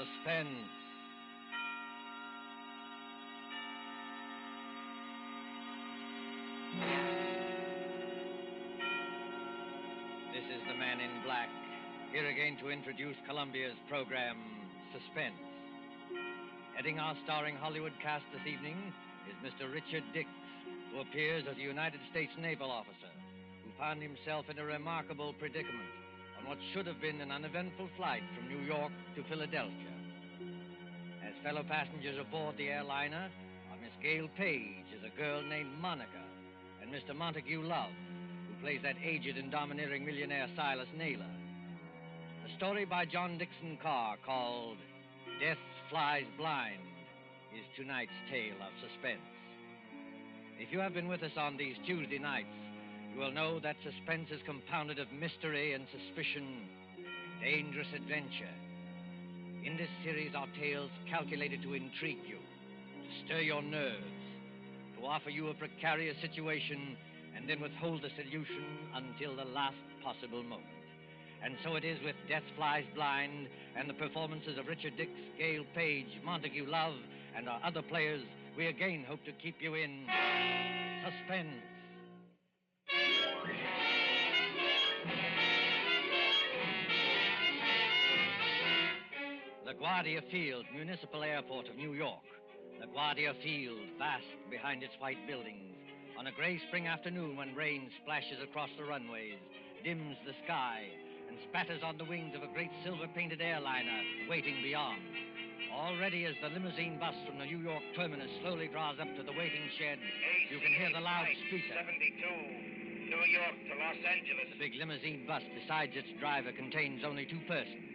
Suspense. This is the Man in Black, here again to introduce Columbia's program, Suspense. Heading our starring Hollywood cast this evening is Mr. Richard Dix, who appears as a United States naval officer who found himself in a remarkable predicament on what should have been an uneventful flight from New York to Philadelphia. As fellow passengers aboard the airliner are Miss Gail Page as a girl named Monica and Mr. Montague Love, who plays that aged and domineering millionaire Silas Naylor. A story by John Dixon Carr called Death Flies Blind is tonight's tale of suspense. If you have been with us on these Tuesday nights, you will know that suspense is compounded of mystery and suspicion, dangerous adventure. In this series are tales calculated to intrigue you, to stir your nerves, to offer you a precarious situation, and then withhold the solution until the last possible moment. And so it is with Death Flies Blind and the performances of Richard Dix, Gail Page, Montague Love, and our other players, we again hope to keep you in suspense. LaGuardia Field, Municipal Airport of New York. LaGuardia Field, vast behind its white buildings. On a gray spring afternoon when rain splashes across the runways, dims the sky, and spatters on the wings of a great silver-painted airliner waiting beyond. Already as the limousine bus from the New York terminus slowly draws up to the waiting shed, you can hear the loudspeaker. 72, New York to Los Angeles. The big limousine bus, besides its driver, contains only two persons.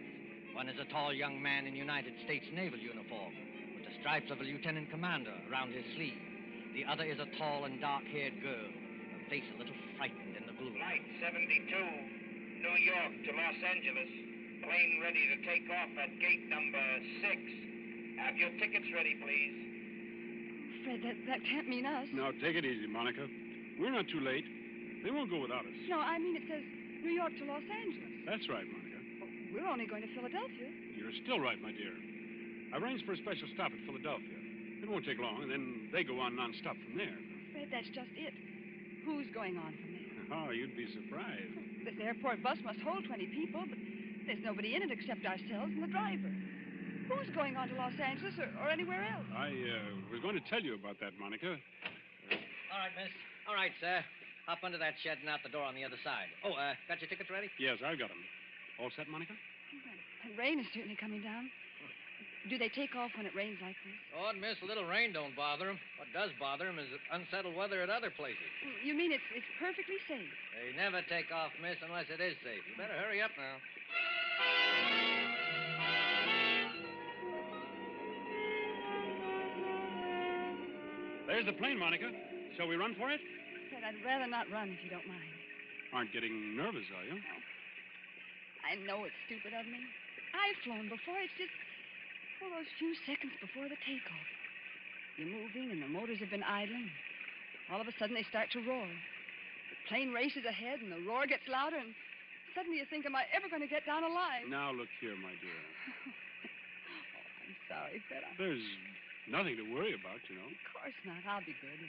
One is a tall young man in United States naval uniform, with the stripes of a lieutenant commander around his sleeve. The other is a tall and dark-haired girl, her face a little frightened in the gloom. Flight 72, New York to Los Angeles. Plane ready to take off at gate number 6. Have your tickets ready, please. Fred, that can't mean us. Now, take it easy, Monica. We're not too late. They won't go without us. No, I mean it says New York to Los Angeles. That's right, Monica. We're only going to Philadelphia. You're still right, my dear. I arranged for a special stop at Philadelphia. It won't take long, and then they go on non-stop from there. Fred, that's just it. Who's going on from there? Oh, you'd be surprised. This airport bus must hold 20 people, but there's nobody in it except ourselves and the driver. Who's going on to Los Angeles or anywhere else? I was going to tell you about that, Monica. All right, miss. All right, sir. Hop under that shed and out the door on the other side. Oh, got your tickets ready? Yes, I've got them. All set, Monica? And rain is certainly coming down. Do they take off when it rains like this? Oh, miss, a little rain don't bother them. What does bother them is unsettled weather at other places. You mean it's perfectly safe? They never take off, miss, unless it is safe. You better hurry up now. There's the plane, Monica. Shall we run for it? Fred, I'd rather not run if you don't mind. Aren't getting nervous, are you? No. I know it's stupid of me. I've flown before. It's just those few seconds before the takeoff. You're moving and the motors have been idling. All of a sudden they start to roar. The plane races ahead and the roar gets louder and suddenly you think, am I ever going to get down alive? Now, look here, my dear. I'm sorry, Fred. There's nothing to worry about, you know. Of course not. I'll be good.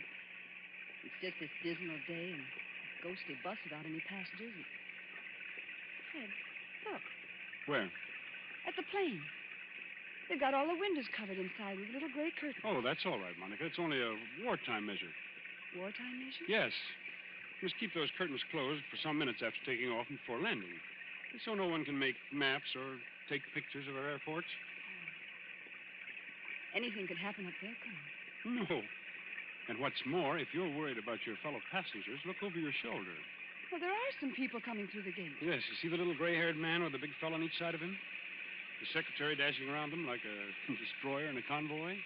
It's just this dismal day and a ghostly bus without any passengers. And... Fred, look. Where? At the plane. They've got all the windows covered inside with little gray curtains. Oh, that's all right, Monica. It's only a wartime measure. Wartime measure? Yes. Just keep those curtains closed for some minutes after taking off and before landing. So no one can make maps or take pictures of our airports. Anything could happen up there, couldn't it? No. And what's more, if you're worried about your fellow passengers, look over your shoulder. Well, there are some people coming through the gate. Yes, you see the little gray-haired man with the big fellow on each side of him? The secretary dashing around them like a destroyer in a convoy?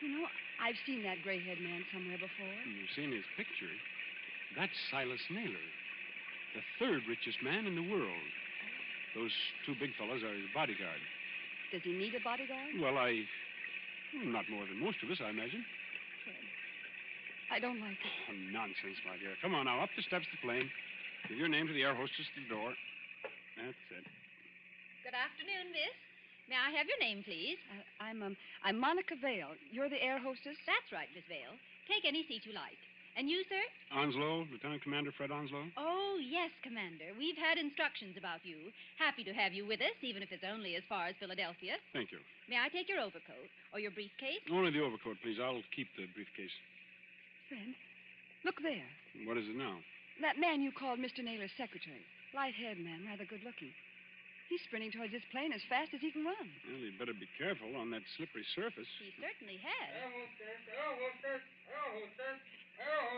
You know, I've seen that gray-haired man somewhere before. You've seen his picture. That's Silas Naylor, the third richest man in the world. Those two big fellows are his bodyguard. Does he need a bodyguard? Well, not more than most of us, I imagine. Fred, I don't like it. Oh, nonsense, my dear. Come on now, up the steps of the plane. Give your name to the air hostess at the door. That's it. Good afternoon, miss. May I have your name, please? I'm Monica Vale. You're the air hostess? That's right, Miss Vale. Take any seat you like. And you, sir? Onslow, Lieutenant Commander Fred Onslow. Oh, yes, Commander. We've had instructions about you. Happy to have you with us, even if it's only as far as Philadelphia. Thank you. May I take your overcoat or your briefcase? Only the overcoat, please. I'll keep the briefcase. Fred, look there. What is it now? That man you called Mr. Naylor's secretary. Light-haired man, rather good-looking. He's sprinting towards this plane as fast as he can run. Well, he'd better be careful on that slippery surface. He certainly has.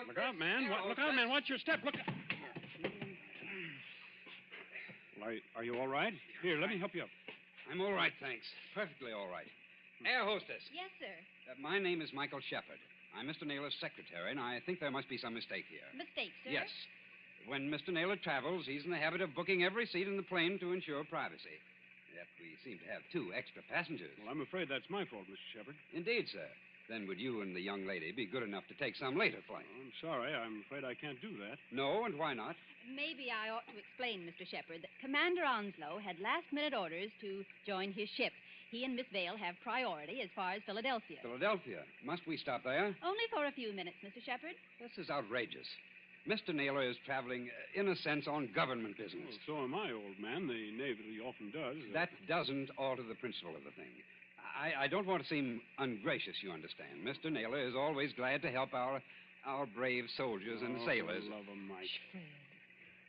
Look out, man. Look out, man. Watch your step. Look. Well, are you all right? Here, let me help you up. I'm all right, thanks. Perfectly all right. Air hostess. Yes, sir. My name is Michael Shepard. I'm Mr. Naylor's secretary, and I think there must be some mistake here. Mistake, sir? Yes. When Mr. Naylor travels, he's in the habit of booking every seat in the plane to ensure privacy. Yet we seem to have 2 extra passengers. Well, I'm afraid that's my fault, Mr. Shepard. Indeed, sir. Then would you and the young lady be good enough to take some later flight? Oh, I'm sorry. I'm afraid I can't do that. No, and why not? Maybe I ought to explain, Mr. Shepard, that Commander Onslow had last-minute orders to join his ship. He and Miss Vale have priority as far as Philadelphia. Philadelphia. Must we stop there? Only for a few minutes, Mr. Shepard. This is outrageous. Mr. Naylor is traveling, in a sense, on government business. Well, so am I, old man. The Navy often does. That doesn't alter the principle of the thing. I don't want to seem ungracious, you understand. Mr. Naylor is always glad to help our brave soldiers and sailors. For the love of Mike.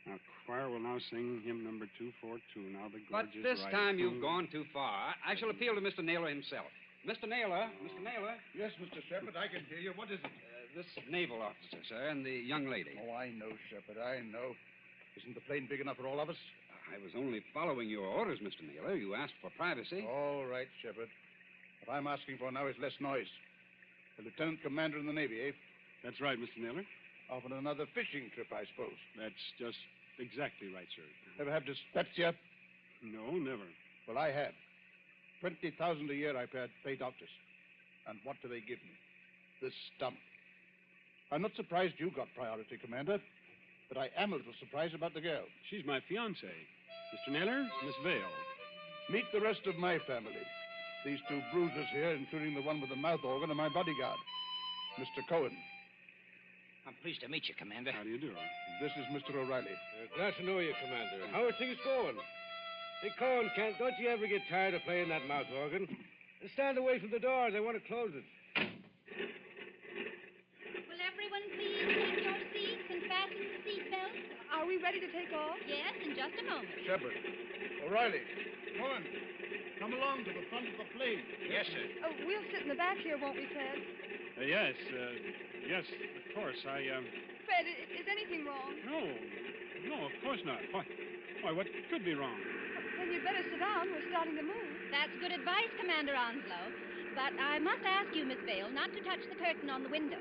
Now, choir will now sing hymn number 242. Now the But gorgeous this ride time through- you've gone too far. I shall appeal to Mr. Naylor himself. Mr. Naylor. Mr. Naylor. Yes, Mr. Shepard, I can hear you. What is it? This naval officer, sir, and the young lady. Oh, I know, Shepard, I know. Isn't the plane big enough for all of us? I was only following your orders, Mr. Naylor. You asked for privacy. All right, Shepard. What I'm asking for now is less noise. The lieutenant commander in the Navy, eh? That's right, Mr. Naylor. Off on another fishing trip, I suppose. That's just exactly right, sir. Ever have dyspepsia? No, never. Well, I have. 20,000 a year I pay doctors. And what do they give me? This stump. I'm not surprised you got priority, Commander, but I am a little surprised about the girl. She's my fiancée. Mr. Naylor, Miss Vale. Meet the rest of my family. These 2 bruisers here, including the one with the mouth organ, are my bodyguard, Mr. Cohen. I'm pleased to meet you, Commander. How do you do? This is Mr. O'Reilly. Glad to know you, Commander. How are things going? Hey, Cohen, don't you ever get tired of playing that mouth organ? Stand away from the doors. I want to close it. Will everyone please take your seats and fasten the seatbelts? Are we ready to take off? Yes, in just a moment. Shepard. O'Reilly. Cohen. Come along to the front of the plane. Yes, sir. Oh, we'll sit in the back here, won't we, Fred? Yes, of course. Fred, is anything wrong? No, of course not. Why, what could be wrong? Then you'd better sit down. We're starting to move. That's good advice, Commander Onslow. But I must ask you, Miss Vale, not to touch the curtain on the window.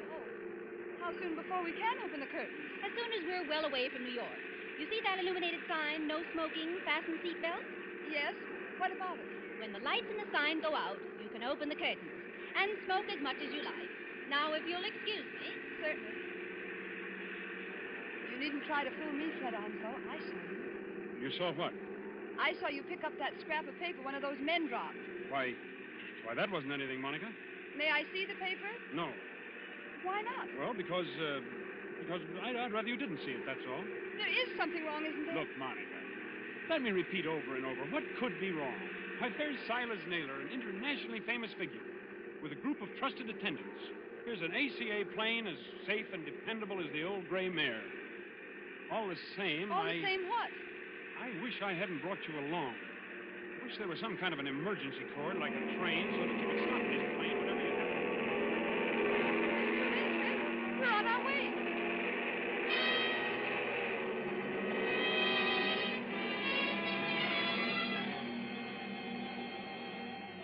How soon before we can open the curtain? As soon as we're well away from New York. You see that illuminated sign, no smoking, fasten seatbelts? Yes. What about it? When the lights in the sign go out, you can open the curtains and smoke as much as you like. Now, if you'll excuse me. Certainly. You needn't try to fool me, Fred Onslow. I saw you. You saw what? I saw you pick up that scrap of paper one of those men dropped. Why, that wasn't anything, Monica. May I see the paper? No. Why not? Well, because I'd rather you didn't see it, that's all. There is something wrong, isn't there? Look, Monica, let me repeat over and over. What could be wrong? Why, there's Silas Naylor, an internationally famous figure, with a group of trusted attendants. Here's an ACA plane as safe and dependable as the old gray mare. All the same, All the same what? I wish I hadn't brought you along. I wish there was some kind of an emergency cord, like a train, so that you could stop this plane whenever you had. We're on our way.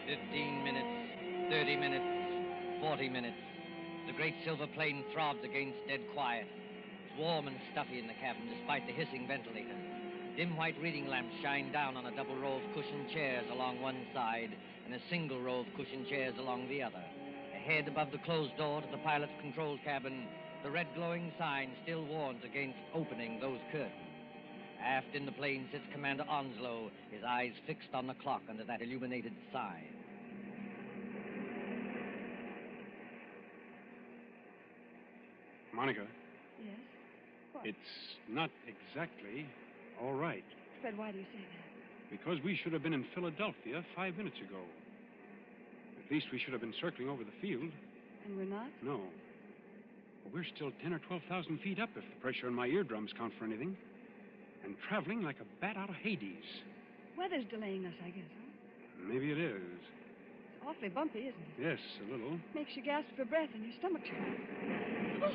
"15 minutes, 30 minutes, 40 minutes. The great silver plane throbs against dead quiet. It's warm and stuffy in the cabin, despite the hissing ventilator. Dim white reading lamps shine down on a double row of cushioned chairs along one side and a single row of cushioned chairs along the other. Ahead, above the closed door to the pilot's control cabin, the red glowing sign still warns against opening those curtains. Aft in the plane sits Commander Onslow, his eyes fixed on the clock under that illuminated sign. Monica, Yes? What? it's not exactly all right. Fred, why do you say that? Because we should have been in Philadelphia 5 minutes ago. At least we should have been circling over the field. And we're not? No. But we're still 10 or 12,000 feet up if the pressure on my eardrums count for anything. And traveling like a bat out of Hades. Weather's delaying us, I guess, huh? Maybe it is. It's awfully bumpy, isn't it? Yes, a little. Makes you gasp for breath and your stomach turns. Oh.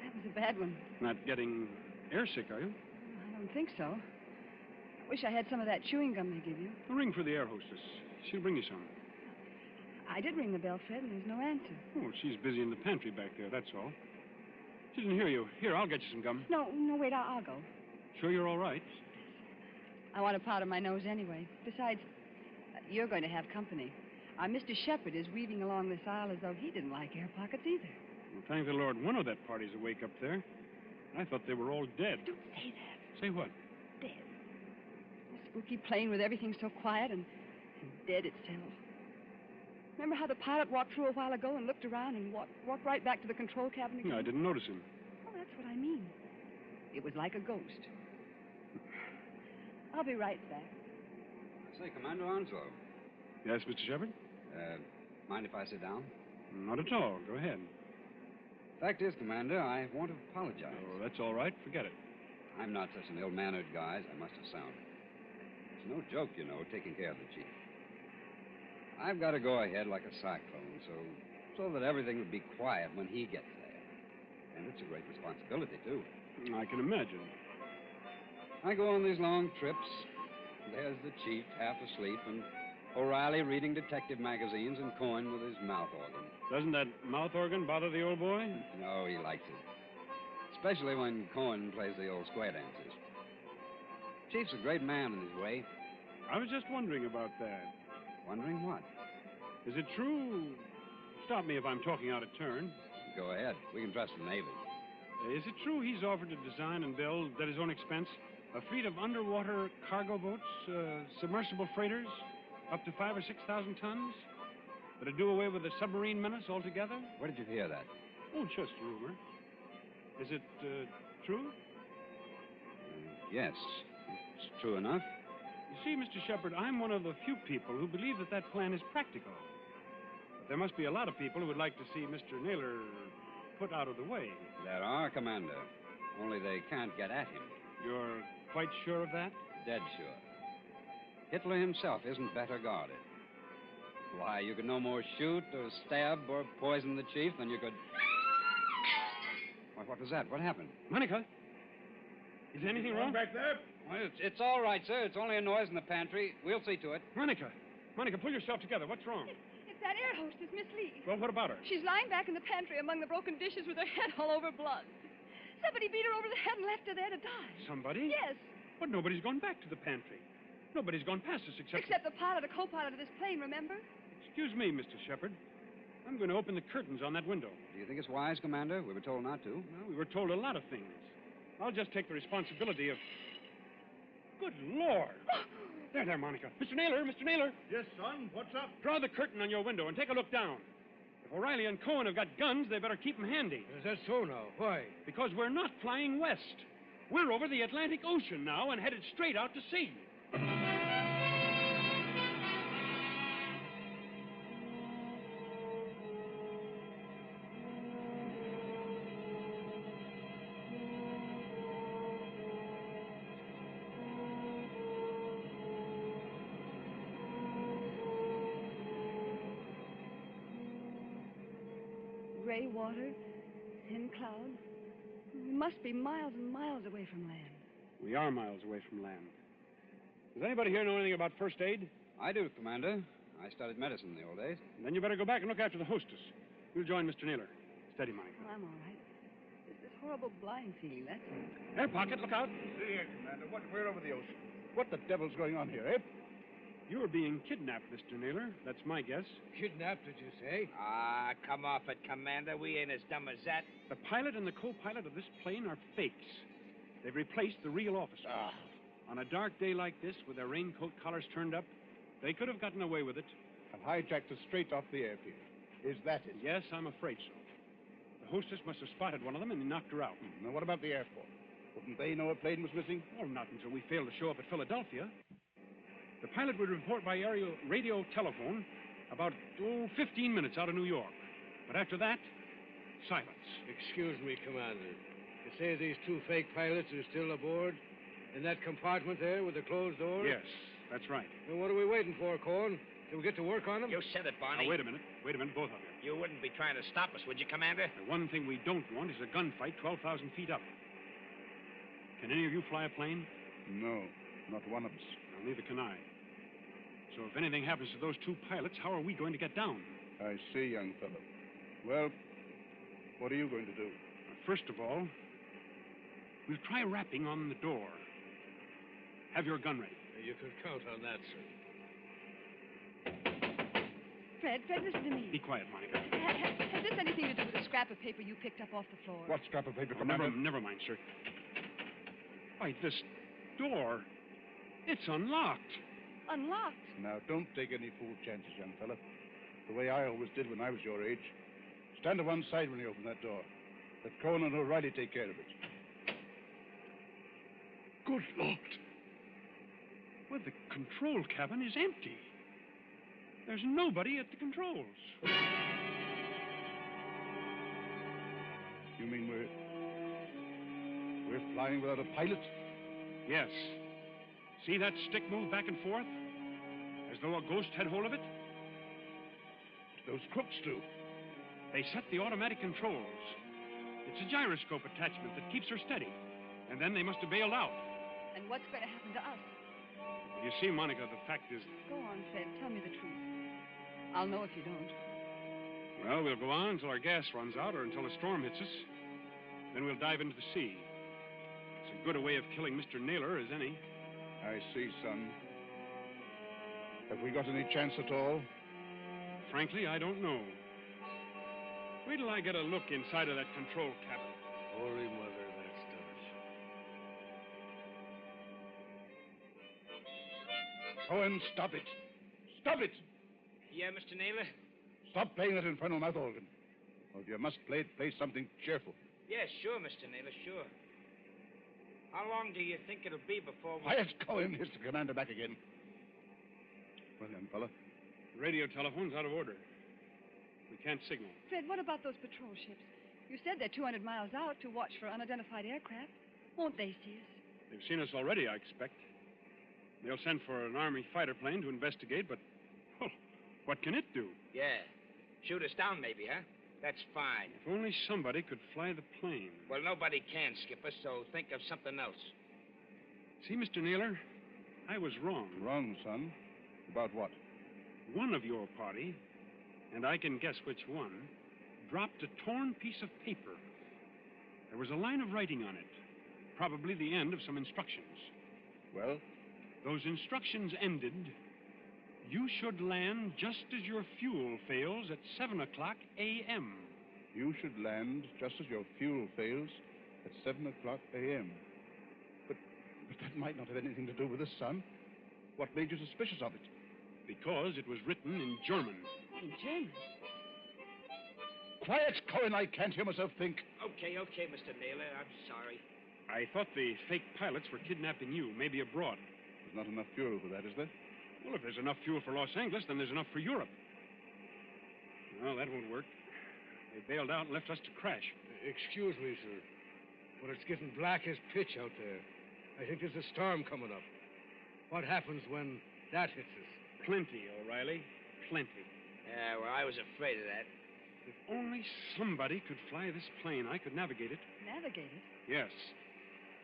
That was a bad one. Not getting airsick, are you? I don't think so. I wish I had some of that chewing gum they give you. A ring for the air hostess. She'll bring you some. I did ring the bell, Fred, and there's no answer. Oh, she's busy in the pantry back there, that's all. She didn't hear you. Here, I'll get you some gum. No, wait, I'll go. Sure you're all right? I want a powder my nose anyway. Besides, you're going to have company. Our Mr. Shepherd is weaving along this aisle as though he didn't like air pockets either. Well, thank the Lord one of that party's awake up there. I thought they were all dead. Don't say that. Say what? Dead. A spooky plane with everything so quiet and dead itself. Remember how the pilot walked through a while ago and looked around and walked right back to the control cabin again? No, I didn't notice him. Oh, that's what I mean. It was like a ghost. I'll be right back. Say, Commander Onslow. Yes, Mr. Shepherd? Mind if I sit down? Not at all. Go ahead. Fact is, Commander, I want to apologize. Oh, that's all right. Forget it. I'm not such an ill-mannered guy as I must have sounded. It's no joke, you know, taking care of the chief. I've got to go ahead like a cyclone so that everything would be quiet when he gets there. And it's a great responsibility, too. I can imagine. I go on these long trips. There's the chief half asleep and O'Reilly reading detective magazines and Cohen with his mouth organ. Doesn't that mouth organ bother the old boy? No, he likes it. Especially when Cohen plays the old square dances. Chief's a great man in his way. I was just wondering about that. Wondering what? Is it true? Stop me if I'm talking out of turn. Go ahead. We can trust the Navy. Is it true he's offered to design and build, at his own expense, a fleet of underwater cargo boats, submersible freighters, up to 5,000 or 6,000 tons? That'd do away with the submarine menace altogether? Where did you hear that? Oh, just rumor. Is it true? Yes. It's true enough. You see, Mr. Shepherd, I'm one of the few people who believe that plan is practical. But there must be a lot of people who would like to see Mr. Naylor put out of the way. There are, Commander. Only they can't get at him. You're quite sure of that? Dead sure. Hitler himself isn't better guarded. Why, you could no more shoot or stab or poison the chief than you could... Why, what was that? What happened? Monica? Is anything wrong? Back there? Well, it's all right, sir. It's only a noise in the pantry. We'll see to it. Monica, pull yourself together. What's wrong? It's that air hostess, Miss Lee. Well, what about her? She's lying back in the pantry among the broken dishes with her head all over blood. Somebody beat her over the head and left her there to die. Somebody? Yes. But nobody's gone back to the pantry. Nobody's gone past us Except the pilot, a co-pilot of this plane, remember? Excuse me, Mr. Shepherd. I'm going to open the curtains on that window. Do you think it's wise, Commander? We were told not to. Well, we were told a lot of things. I'll just take the responsibility of... Good Lord! There, Monica. Mr. Naylor! Yes, son. What's up? Draw the curtain on your window and take a look down. If O'Reilly and Cohen have got guns, they better keep them handy. Is that so now? Why? Because we're not flying west. We're over the Atlantic Ocean now and headed straight out to sea. Gray water, thin clouds. We must be miles and miles away from land. We are miles away from land. Does anybody here know anything about first aid? I do, Commander. I studied medicine in the old days. Then you better go back and look after the hostess. We'll join Mr. Naylor. Steady, Monica. Well, I'm all right. It's this horrible blind feeling, that's all. Air pocket, look out. See here, Commander. We're over the ocean. What the devil's going on here, eh? You're being kidnapped, Mr. Naylor. That's my guess. Kidnapped, did you say? Ah, come off it, Commander. We ain't as dumb as that. The pilot and the co-pilot of this plane are fakes. They've replaced the real officer. Ah. On a dark day like this, with their raincoat collars turned up, they could have gotten away with it. And hijacked us straight off the airfield. Is that it? Yes, I'm afraid so. The hostess must have spotted one of them and knocked her out. Now, what about the airport? Wouldn't they know a plane was missing? Well, not until we failed to show up at Philadelphia. The pilot would report by radio telephone about, 15 minutes out of New York. But after that, silence. Excuse me, Commander. You say these two fake pilots are still aboard? In that compartment there with the closed door? Yes, that's right. Then what are we waiting for, Cohen? Till we get to work on them? You said it, Barney. Now, wait a minute, both of you. You wouldn't be trying to stop us, would you, Commander? The one thing we don't want is a gunfight 12,000 feet up. Can any of you fly a plane? No, not one of us. Well, neither can I. So if anything happens to those two pilots, how are we going to get down? I see, young fellow. Well, what are you going to do? First of all, we'll try rapping on the door. Have your gun ready. You can count on that, sir. Fred, listen to me. Be quiet, Monica. Has this anything to do with the scrap of paper you picked up off the floor? What scrap of paper, Oh, Commander? never mind, sir. Why, this door, it's unlocked. Unlocked? Now, don't take any fool chances, young fella. The way I always did when I was your age. Stand to one side when you open that door. Let Cohen and O'Reilly take care of it. Good Lord. Well, the control cabin is empty. There's nobody at the controls. You mean we're flying without a pilot? Yes. See that stick move back and forth? As though a ghost had hold of it? Those crooks do. They set the automatic controls. It's a gyroscope attachment that keeps her steady. And then they must have bailed out. And what's going to happen to us? You see, Monica, the fact is... Go on, Fred. Tell me the truth. I'll know if you don't. Well, we'll go on until our gas runs out or until a storm hits us. Then we'll dive into the sea. It's as good a way of killing Mr. Naylor as any. I see, son. Have we got any chance at all? Frankly, I don't know. Wait till I get a look inside of that control cabin. Holy Mother, that's done. Cohen, stop it. Stop it! Yeah, Mr. Naylor? Stop playing that infernal mouth organ. Or if you must play something cheerful. Yeah, sure, Mr. Naylor, sure. How long do you think it'll be before we... Quiet, Cohen. Here's the commander back again. Well, young fella. The radio telephone's out of order. We can't signal. Fred, what about those patrol ships? You said they're 200 miles out to watch for unidentified aircraft. Won't they see us? They've seen us already, I expect. They'll send for an Army fighter plane to investigate, but... well, what can it do? Yeah. Shoot us down, maybe, huh? That's fine. If only somebody could fly the plane. Well, nobody can, Skipper, so think of something else. See, Mr. Naylor, I was wrong. Wrong, son. About what? One of your party, and I can guess which one, dropped a torn piece of paper. There was a line of writing on it, probably the end of some instructions. Well? Those instructions ended, you should land just as your fuel fails at 7 o'clock a.m. You should land just as your fuel fails at 7 o'clock a.m. But that might not have anything to do with this, son. What made you suspicious of it? Because it was written in German. In German? Quiet, Cohen. I can't hear myself think. Okay, Mr. Naylor. I'm sorry. I thought the fake pilots were kidnapping you, maybe abroad. There's not enough fuel for that, is there? Well, if there's enough fuel for Los Angeles, then there's enough for Europe. Well, that won't work. They bailed out and left us to crash. Excuse me, sir, but it's getting black as pitch out there. I think there's a storm coming up. What happens when that hits us? Plenty, O'Reilly. Plenty. Yeah, well, I was afraid of that. If only somebody could fly this plane, I could navigate it. Navigate it? Yes.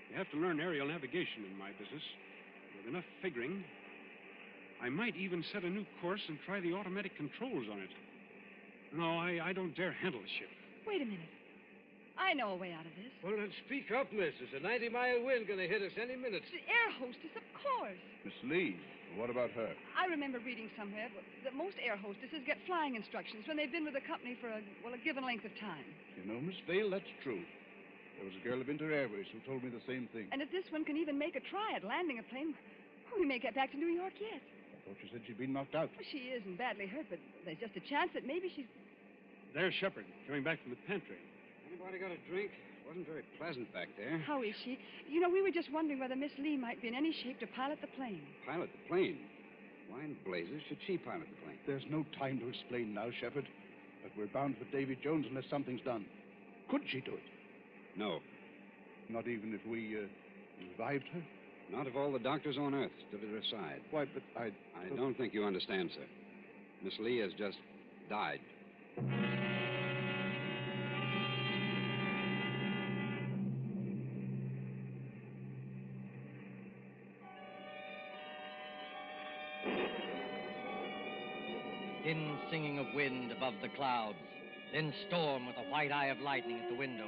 You have to learn aerial navigation in my business. With enough figuring, I might even set a new course and try the automatic controls on it. No, I don't dare handle the ship. Wait a minute. I know a way out of this. Well, then speak up, miss. There's a 90-mile wind going to hit us any minute. The air hostess, of course. Miss Lee, what about her? I remember reading somewhere that most air hostesses get flying instructions when they've been with the company for a given length of time. You know, Miss Vale, that's true. There was a girl of Inter Airways who told me the same thing. And if this one can even make a try at landing a plane, we may get back to New York yet. I thought you said she'd been knocked out. Well, she isn't badly hurt, but there's just a chance that maybe she's... There's Shepard, coming back from the pantry. Anybody got a drink? Wasn't very pleasant back there. How is she? You know, we were just wondering whether Miss Lee might be in any shape to pilot the plane. Pilot the plane? Why in blazes should she pilot the plane? There's no time to explain now, Shepard. But we're bound for Davy Jones unless something's done. Could she do it? No. Not even if we revived her? Not if all the doctors on Earth stood at her side. Why, but I don't think you understand, sir. Miss Lee has just died. Thin singing of wind above the clouds, then storm with a white eye of lightning at the windows.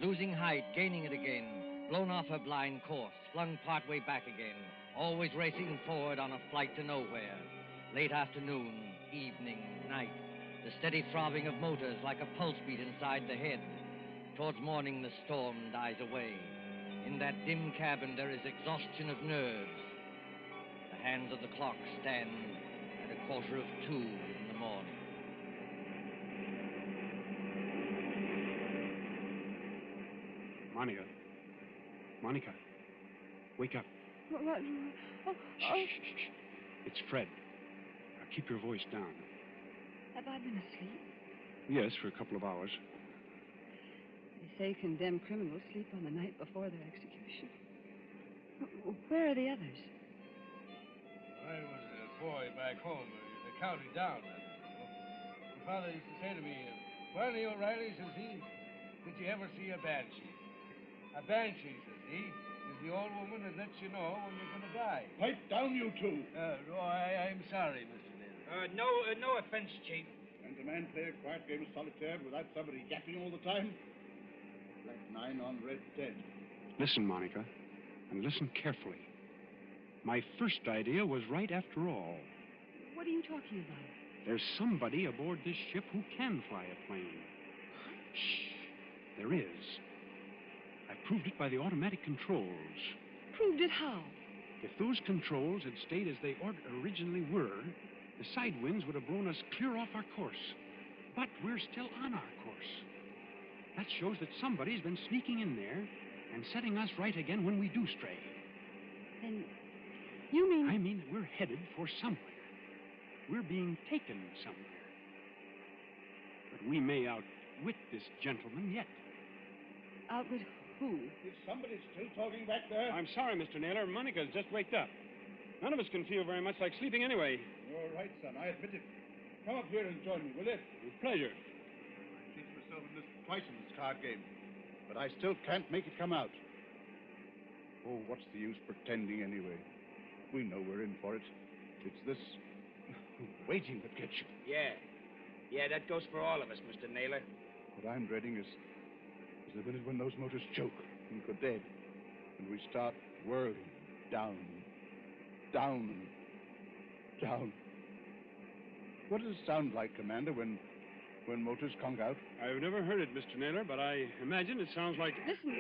Losing height, gaining it again, blown off her blind course, flung partway back again, always racing forward on a flight to nowhere. Late afternoon, evening, night, the steady throbbing of motors like a pulse beat inside the head. Towards morning, the storm dies away. In that dim cabin, there is exhaustion of nerves. The hands of the clock stand at 1:45 in the morning. Monica, wake up. What? Oh. Shh. It's Fred. Now keep your voice down. Have I been asleep? Yes, for a couple of hours. They say condemned criminals sleep on the night before their execution. Where are the others? I was a boy back home in the county down then. My father used to say to me, Barney O'Reilly, says he, did you ever see a banshee? A banshee, says he, is the old woman that lets you know when you're going to die. Pipe down, you two. I'm sorry, Mr. Naylor. No offense, Chief. Can't a man play a quiet game of solitaire without somebody yapping all the time? Black 9 on red 10. Listen, Monica, and listen carefully. My first idea was right after all. What are you talking about? There's somebody aboard this ship who can fly a plane. Shh. There is. I proved it by the automatic controls. Proved it how? If those controls had stayed as they originally were, the side winds would have blown us clear off our course. But we're still on our course. That shows that somebody's been sneaking in there and setting us right again when we do stray. Then you mean... I mean that we're headed for somewhere. We're being taken somewhere. But we may outwit this gentleman yet. Outwit who? Is somebody still talking back there? I'm sorry, Mr. Naylor. Monica's just waked up. None of us can feel very much like sleeping anyway. You're right, son. I admit it. Come up here and join me, will you? With pleasure. I've cheated myself in this twice in this card game, but I still can't make it come out. Oh, what's the use pretending anyway? We know we're in for it. It's this waiting that gets you. Yeah, that goes for all of us, Mr. Naylor. What I'm dreading is the minute when those motors choke and go dead, and we start whirling down, down, down. What does it sound like, Commander, when motors conk out? I've never heard it, Mr. Naylor, but I imagine it sounds like... Listen.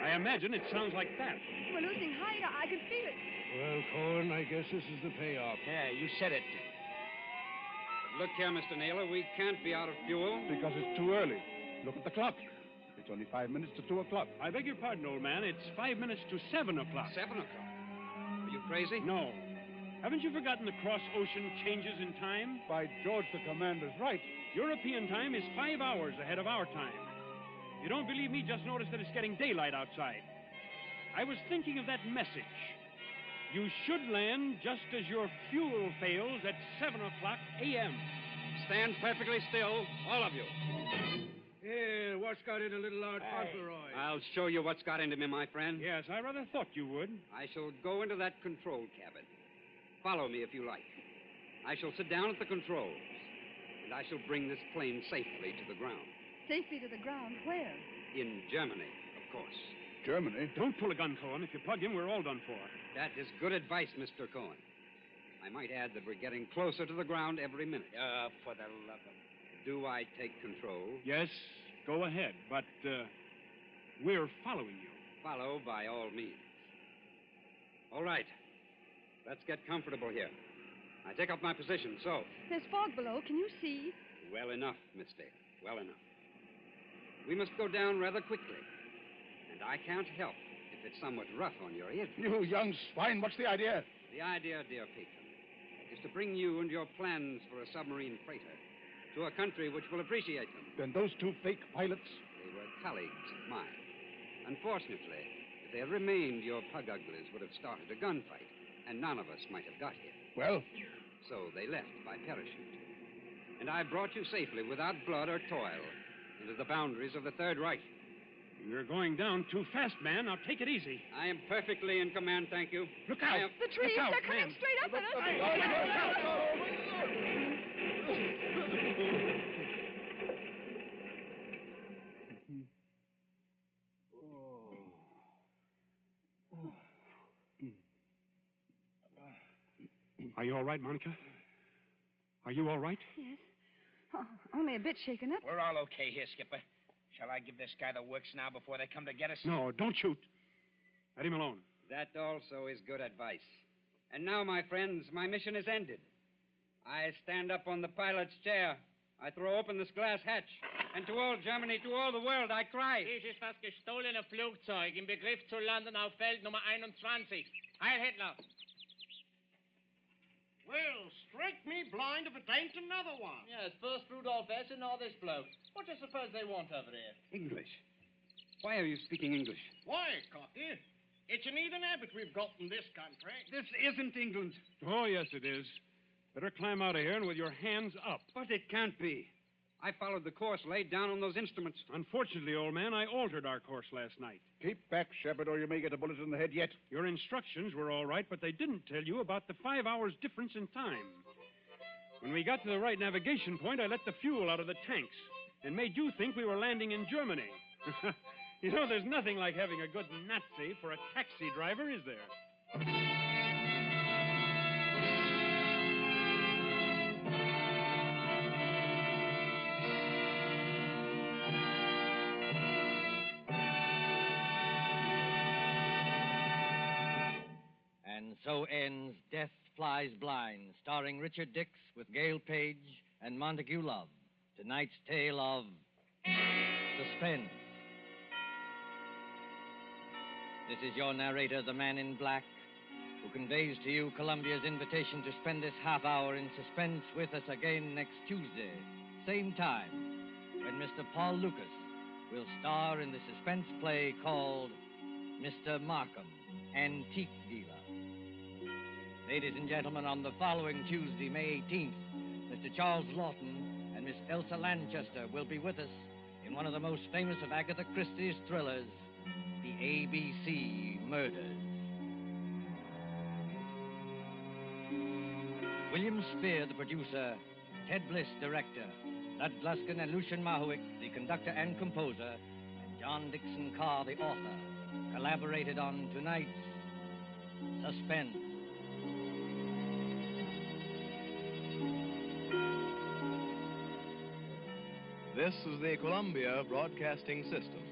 I imagine it sounds like that. We're losing height. I can feel it. Well, Cohen, I guess this is the payoff. Yeah, you said it. But look here, Mr. Naylor, we can't be out of fuel. Because it's too early. Look at the clock. It's only 5 minutes to 2 o'clock. I beg your pardon, old man. It's 5 minutes to 7 o'clock. 7 o'clock? Are you crazy? No. Haven't you forgotten the cross-ocean changes in time? By George, the commander's right. European time is 5 hours ahead of our time. If you don't believe me, just notice that it's getting daylight outside. I was thinking of that message. You should land just as your fuel fails at 7 o'clock a.m. Stand perfectly still, all of you. Yeah, what's got into little Lord Fauntleroy? I'll show you what's got into me, my friend. Yes, I rather thought you would. I shall go into that control cabin. Follow me if you like. I shall sit down at the controls, and I shall bring this plane safely to the ground. Safely to the ground? Where? In Germany, of course. Germany? Don't pull a gun, Cohen. If you plug him, we're all done for. That is good advice, Mr. Cohen. I might add that we're getting closer to the ground every minute. For the love of... Do I take control? Yes, go ahead. But We're following you. Follow by all means. All right. Let's get comfortable here. I take up my position, so. There's fog below. Can you see? Well enough, Miss Dale. Well enough. We must go down rather quickly. And I can't help if it's somewhat rough on your ears. You young swine, what's the idea? The idea, dear patron, is to bring you and your plans for a submarine freighter to a country which will appreciate them. Then those two fake pilots? They were colleagues of mine. Unfortunately, if they had remained, your pug uglies would have started a gunfight, and none of us might have got here. Well? So they left by parachute. And I brought you safely, without blood or toil, into the boundaries of the Third Reich. You're going down too fast, man. Now take it easy. I am perfectly in command, thank you. Look out! The trees, Look out, they're coming man. straight up at us. Are you all right, Monica? Are you all right? Yes. Oh, only a bit shaken up. We're all okay here, Skipper. Shall I give this guy the works now before they come to get us? No, don't shoot. Let him alone. That also is good advice. And now, my friends, my mission is ended. I stand up on the pilot's chair. I throw open this glass hatch. And to all Germany, to all the world, I cry. Dies ist das gestohlene Flugzeug im Begriff zu landen auf Feld Nummer 21. Heil Hitler! Well, strike me blind if it ain't another one. Yes, first Rudolph S. and now this bloke. What do you suppose they want over here? English. Why are you speaking English? Why, Cocky? It's an heathen habit we've got in this country. This isn't England. Oh, yes, it is. Better climb out of here and with your hands up. But it can't be. I followed the course laid down on those instruments. Unfortunately, old man, I altered our course last night. Keep back, Shepard, or you may get a bullet in the head yet. Your instructions were all right, but they didn't tell you about the 5 hours difference in time. When we got to the right navigation point, I let the fuel out of the tanks and made you think we were landing in Germany. You know, there's nothing like having a good Nazi for a taxi driver, is there? And so ends Death Flies Blind, starring Richard Dix with Gail Page and Montague Love. Tonight's tale of Suspense. This is your narrator, the man in black, who conveys to you Columbia's invitation to spend this half hour in suspense with us again next Tuesday, same time, when Mr. Paul Lucas will star in the suspense play called Mr. Markham, Antique Dealer. Ladies and gentlemen, on the following Tuesday, May 18th, Mr. Charles Lawton and Miss Elsa Lanchester will be with us in one of the most famous of Agatha Christie's thrillers, The ABC Murders. William Spear, the producer, Ted Bliss, director, Lud Gluskin and Lucian Mahowick, the conductor and composer, and John Dixon Carr, the author, collaborated on tonight's Suspense. This is the Columbia Broadcasting System.